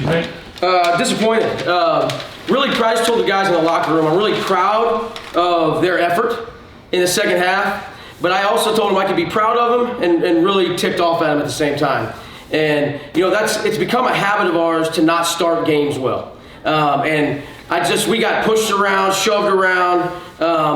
What you think? Disappointed. Really proud. I just told the guys in the locker room, I'm really proud of their effort in the second half, but I also told them I could be proud of them and really ticked off at them at the same time. And, it's become a habit of ours to not start games well. And we got pushed around, shoved around.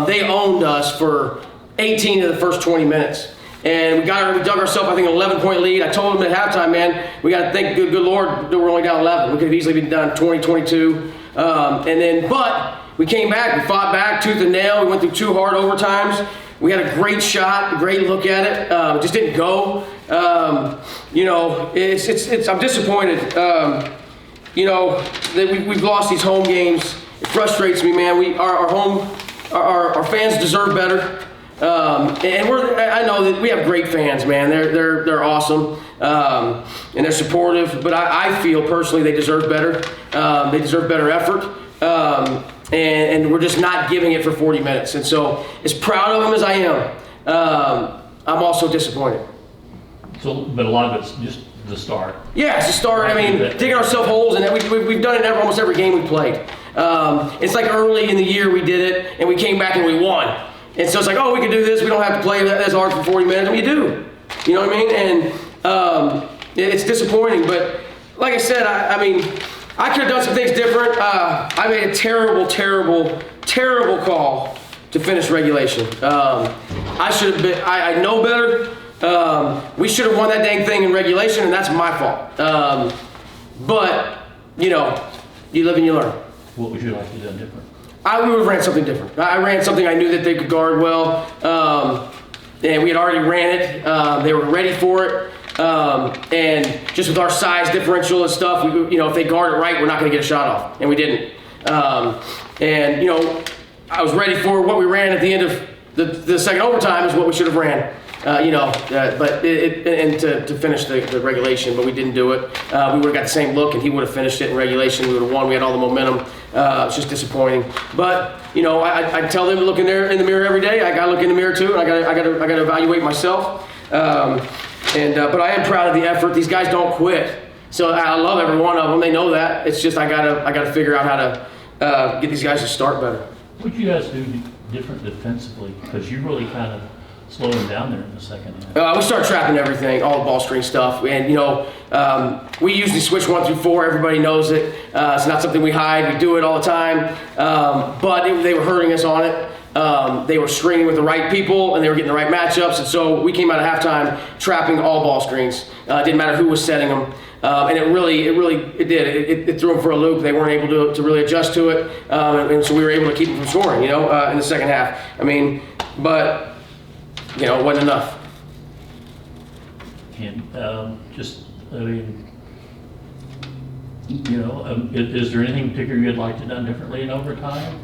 They owned us for 18 of the first 20 minutes. And we dug ourselves, I think, an 11-point lead. I told them at halftime, man, we got to thank good Lord that we're only down 11. We could have easily been down 20, 22. But we came back. We fought back, tooth and nail. We went through 2 hard overtimes. We had a great shot, a great look at it. It just didn't go. I'm disappointed. That we've lost these home games. It frustrates me, man. Our fans deserve better. I know that we have great fans, man. They're awesome, and they're supportive. But I feel personally they deserve better. They deserve better effort, and we're just not giving it for 40 minutes. And so, as proud of them as I am, I'm also disappointed. So, but a lot of it's just the start. Yeah, it's the start. I mean, digging ourselves holes, and we've done it in almost every game we played. It's like early in the year we did it, and we came back and we won. And so it's like, oh, we can do this. We don't have to play as hard for 40 minutes. I mean, you do. You know what I mean? And it's disappointing. But like I said, I could have done some things different. I made a terrible call to finish regulation. I should have been. I know better. We should have won that dang thing in regulation, and that's my fault. But you live and you learn. What would you like to do different? We would have ran something different. I ran something I knew that they could guard well, and we had already ran it. They were ready for it, and just with our size differential and stuff, if they guard it right, we're not going to get a shot off, and we didn't. I was ready for what we ran at the end of the second overtime is what we should have ran. To finish the regulation, but we didn't do it. We would have got the same look, and he would have finished it in regulation. We would have won. We had all the momentum. It's just disappointing. But I tell them to look in the mirror every day. I got to look in the mirror too, and I got to evaluate myself. But I am proud of the effort. These guys don't quit, so I love every one of them. They know that. It's just I got to figure out how to get these guys to start better. What did you guys do different defensively? Because you really kind of slowed them down there in the second half. We started trapping everything, all the ball screen stuff. And, we usually switch 1 through 4. Everybody knows it. It's not something we hide. We do it all the time. But they were hurting us on it. They were screening with the right people, and they were getting the right matchups. And so we came out at halftime trapping all ball screens. It didn't matter who was setting them. And it did. It threw them for a loop. They weren't able to really adjust to it. And so we were able to keep them from scoring, in the second half. It wasn't enough. And is there anything particular you'd like to done differently in overtime?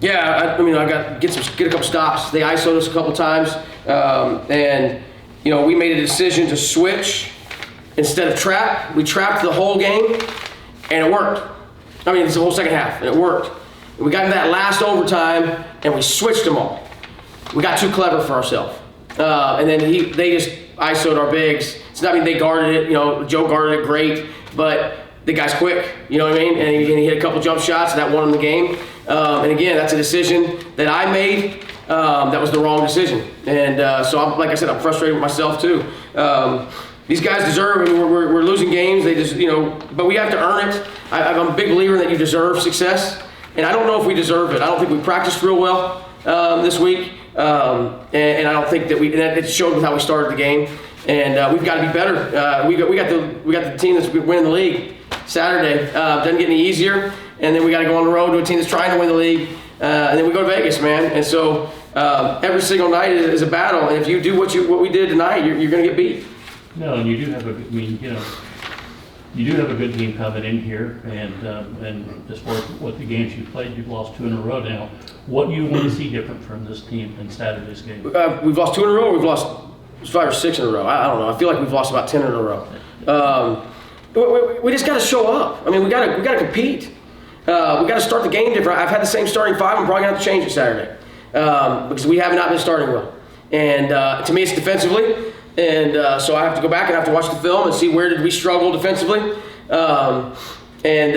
Yeah, I got get a couple stops. They ISO'd us a couple times, and we made a decision to switch instead of trap. We trapped the whole game, and it worked. It's the whole second half, and it worked. And we got into that last overtime, and we switched them all. We got too clever for ourselves. And then they just ISO'd our bigs. So they guarded it. Joe guarded it great, but the guy's quick. You know what I mean? And he hit a couple jump shots, and that won him the game. And again, that's a decision that I made. That was the wrong decision. And so, like I said, I'm frustrated with myself too. These guys deserve. We're losing games. They just, but we have to earn it. I'm a big believer that you deserve success, and I don't know if we deserve it. I don't think we practiced real well this week. And I don't think that it showed with how we started the game, and we've got to be better. We got the team that's winning the league Saturday. Doesn't get any easier, and then we got to go on the road to a team that's trying to win the league, and then we go to Vegas, man. And so every single night is a battle, and if you do what we did tonight, you're going to get beat. No, and you do have you do have a good team coming in here, and as far as what the games you've played, you've lost 2 in a row now. What do you want to see different from this team in Saturday's game? We've lost 2 in a row. We've lost 5 or 6 in a row. I don't know. I feel like we've lost about 10 in a row. We just got to show up. We got to compete. We got to start the game different. I've had the same starting 5. I'm probably going to have to change it Saturday because we have not been starting well. And to me, it's defensively. And so I have to go back and I have to watch the film and see where did we struggle defensively. and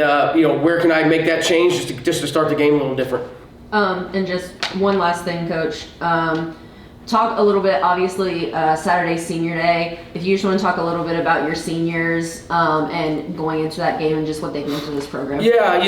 where can I make that change just to start the game a little different. And just one last thing, Coach. Talk a little bit, obviously, Saturday's senior day. If you just want to talk a little bit about your seniors and going into that game and just what they mean to this program. Yeah,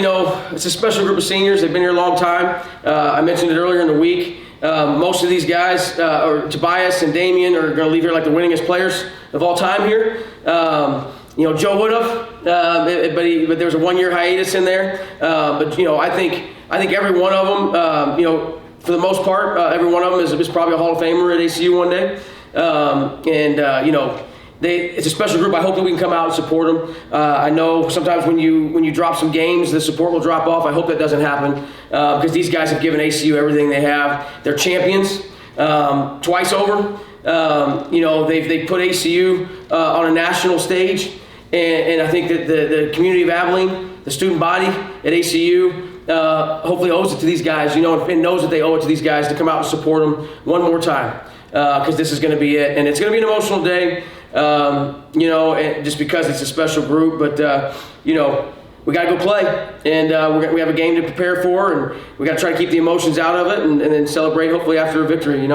it's a special group of seniors. They've been here a long time. I mentioned it earlier in the week. Most of these guys, or Tobias and Damian, are going to leave here like the winningest players of all time here. Joe would have, but there was a 1-year hiatus in there. I think every one of them, for the most part, every one of them is probably a Hall of Famer at ACU one day. It's a special group. I hope that we can come out and support them. I know sometimes when you drop some games, the support will drop off. I hope that doesn't happen because these guys have given ACU everything they have. They're champions twice over. They've put ACU on a national stage, and I think that the community of Abilene, the student body at ACU, hopefully owes it to these guys, and knows that they owe it to these guys to come out and support them one more time because this is going to be it, and it's going to be an emotional day. And just because it's a special group, but we got to go play, and we have a game to prepare for, and we got to try to keep the emotions out of it, and then celebrate hopefully after a victory.